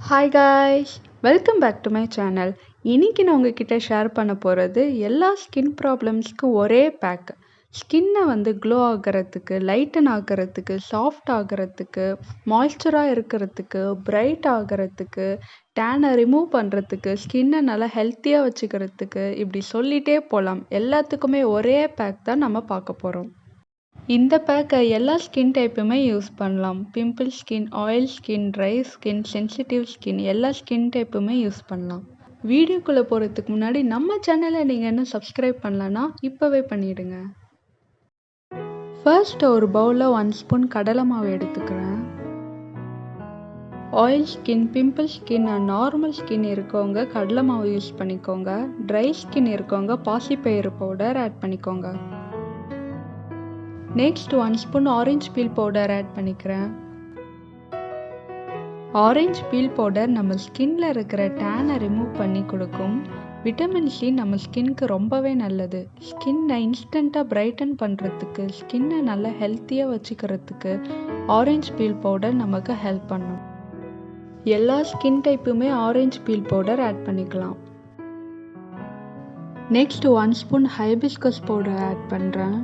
Hi guys, welcome back to my channel. இன்றைக்கி நான் உங்ககிட்ட ஷேர் பண்ண போகிறது எல்லா ஸ்கின் ப்ராப்ளம்ஸ்க்கும் ஒரே பேக். ஸ்கின்னை க்ளோ ஆகிறதுக்கு, லைட்டன் ஆகிறதுக்கு, சாஃப்ட் ஆகிறதுக்கு, மாய்ஸ்சராக இருக்கிறதுக்கு, பிரைட் ஆகிறதுக்கு, டேனை ரிமூவ் பண்ணுறதுக்கு, ஸ்கின்னை நல்லா ஹெல்த்தியாக வச்சுக்கிறதுக்கு, இப்படி சொல்லிகிட்டே போகலாம். எல்லாத்துக்குமே ஒரே பேக் தான் நம்ம பார்க்க போகிறோம். இந்த பேக்கை எல்லா ஸ்கின் டைப்புமே யூஸ் பண்ணலாம். Pimple skin, oil skin, dry skin, sensitive skin, எல்லா ஸ்கின் டைப்புமே யூஸ் பண்ணலாம். வீடியோக்குள்ளே போகிறதுக்கு முன்னாடி நம்ம சேனலை நீங்கள் இன்னும் சப்ஸ்கிரைப் பண்ணலன்னா இப்போவே பண்ணிவிடுங்க. ஃபர்ஸ்ட் ஒரு பவுலில் 1 ஸ்பூன் கடலை மாவு எடுத்துக்கிறேன். Oil skin, pimple skin and normal skin இருக்கவங்க கடலை மாவு யூஸ் பண்ணிக்கோங்க. ட்ரை ஸ்கின் இருக்கவங்க பாசிப்பயிறு பவுடர் ஆட் பண்ணிக்கோங்க. Next 1 spoon orange peel powder add பண்ணிக்கிறேன். ஆரஞ்சு பீல் பவுடர் நம்ம ஸ்கின்ல இருக்கிற டேனை ரிமூவ் பண்ணி கொடுக்கும். விட்டமின் சி நம்ம ஸ்கின்க்கு ரொம்பவே நல்லது. ஸ்கின்னை இன்ஸ்டண்ட்டாக பிரைட்டன் பண்ணுறதுக்கு, ஸ்கின்னை நல்லா ஹெல்த்தியாக வச்சுக்கிறதுக்கு ஆரஞ்சு பீல் பவுடர் நமக்கு ஹெல்ப் பண்ணும். எல்லா ஸ்கின் டைப்புமே ஆரஞ்சு பீல் பவுடர் ஆட் பண்ணிக்கலாம். Next 1 spoon hibiscus powder add பண்ணுறேன்.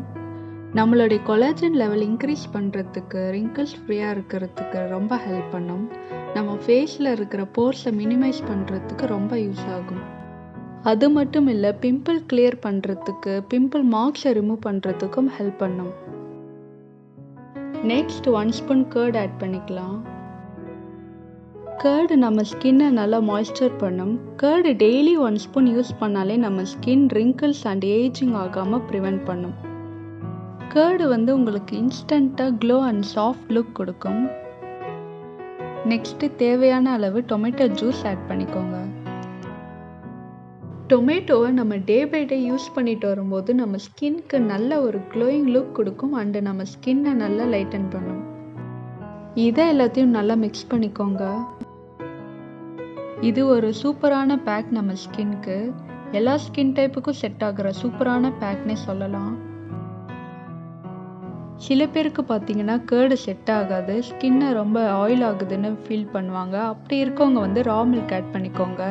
நம்மளுடைய கொலாஜன் லெவல் இன்க்ரீஸ் பண்ணுறதுக்கு, ரிங்கிள்ஸ் ஃப்ரீயாக இருக்கிறதுக்கு ரொம்ப ஹெல்ப் பண்ணும். நம்ம ஃபேஸில் இருக்கிற போர்ஸை மினிமைஸ் பண்ணுறதுக்கு ரொம்ப யூஸ் ஆகும். அது மட்டும் இல்லை, பிம்பிள் கிளியர் பண்ணுறதுக்கு, பிம்பிள் மார்க்ஸை ரிமூவ் பண்ணுறதுக்கும் ஹெல்ப் பண்ணும். நெக்ஸ்ட் 1 ஸ்பூன் கர்ட் ஆட் பண்ணிக்கலாம். கர்டு நம்ம ஸ்கின்னை நல்லா மாய்ஸ்சர் பண்ணும். கர்டு டெய்லி 1 ஸ்பூன் யூஸ் பண்ணாலே நம்ம ஸ்கின் ரிங்கிள்ஸ் அண்ட் ஏஜிங் ஆகாமல் ப்ரிவெண்ட் பண்ணும். கர்டு உங்களுக்கு இன்ஸ்டண்ட்டாக க்ளோ அண்ட் சாஃப்ட் லுக் கொடுக்கும். நெக்ஸ்ட்டு தேவையான அளவு டொமேட்டோ ஜூஸ் ஆட் பண்ணிக்கோங்க. டொமேட்டோவை நம்ம டே பை டே யூஸ் பண்ணிட்டு வரும்போது நம்ம ஸ்கின்க்கு நல்ல ஒரு க்ளோயிங் லுக் கொடுக்கும் அண்டு நம்ம ஸ்கின்னை நல்லா லைட்டன் பண்ணும். இதை எல்லாத்தையும் நல்லா மிக்ஸ் பண்ணிக்கோங்க. இது ஒரு சூப்பரான பேக் நம்ம ஸ்கின்க்கு. எல்லா ஸ்கின் டைப்புக்கும் செட் ஆகிற சூப்பரான பேக்னே சொல்லலாம். சில பேருக்கு பார்த்தீங்கன்னா கர்டு செட் ஆகாது, ஸ்கின்னை ரொம்ப ஆயில் ஆகுதுன்னு ஃபீல் பண்ணுவாங்க. அப்படி இருக்கவங்க ரா மில்க் ஆட் பண்ணிக்கோங்க.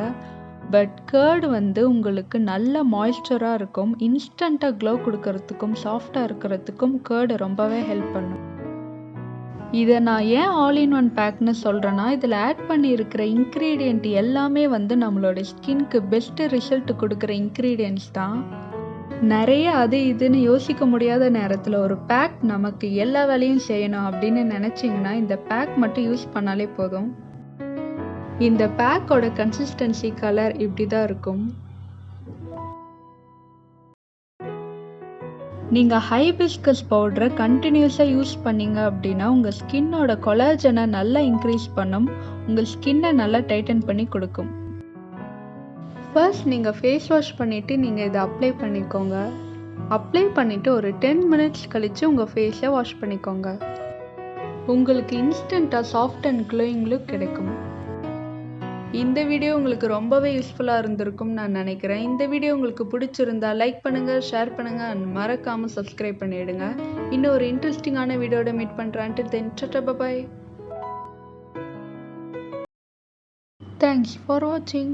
பட் கர்டு உங்களுக்கு நல்ல மாய்ஸ்சராக இருக்கும். இன்ஸ்டண்ட்டாக க்ளோ கொடுக்கறதுக்கும் சாஃப்டாக இருக்கிறதுக்கும் கர்டு ரொம்பவே ஹெல்ப் பண்ணும். இதை நான் ஏன் ஆல் இன் ஒன் பேக்னு சொல்கிறேன்னா, இதில் ஆட் பண்ணியிருக்கிற இன்க்ரீடியண்ட் எல்லாமே நம்மளோட ஸ்கின்க்கு பெஸ்ட்டு ரிசல்ட் கொடுக்குற இன்க்ரீடியன்ட்ஸ் தான். நிறைய அது இதுன்னு யோசிக்க முடியாத நேரத்தில் ஒரு பேக் நமக்கு எல்லா வேலையும் செய்யணும் அப்படின்னு நினச்சிங்கன்னா இந்த பேக் மட்டும் யூஸ் பண்ணாலே போதும். இந்த பேக்கோட கன்சிஸ்டன்சி, கலர் இப்படி தான் இருக்கும். நீங்கள் ஹைபிஸ்கஸ் பவுடரை கண்டினியூஸாக யூஸ் பண்ணீங்க அப்படின்னா உங்கள் ஸ்கின்னோட கொலாஜனை நல்லா இன்க்ரீஸ் பண்ணும். உங்கள் ஸ்கின்னை நல்லா டைட்டன் பண்ணி கொடுக்கும். ஃபர்ஸ்ட் நீங்கள் ஃபேஸ் வாஷ் பண்ணிவிட்டு நீங்கள் இதை அப்ளை பண்ணிக்கோங்க. அப்ளை பண்ணிவிட்டு ஒரு 10 மினிட்ஸ் கழித்து உங்கள் ஃபேஸை வாஷ் பண்ணிக்கோங்க. உங்களுக்கு இன்ஸ்டண்ட்டாக சாஃப்ட் அண்ட் க்ளோயிங் லுக் கிடைக்கும். இந்த வீடியோ உங்களுக்கு ரொம்பவே யூஸ்ஃபுல்லாக இருந்திருக்கும் நான் நினைக்கிறேன். இந்த வீடியோ உங்களுக்கு பிடிச்சிருந்தா லைக் பண்ணுங்கள், ஷேர் பண்ணுங்கள் அண்ட் மறக்காமல் சப்ஸ்கிரைப் பண்ணிவிடுங்க. இன்னும் ஒரு இன்ட்ரெஸ்டிங்கான வீடியோட மீட் பண்ணுறேன். Until then, tata, bye-bye. Thanks for watching.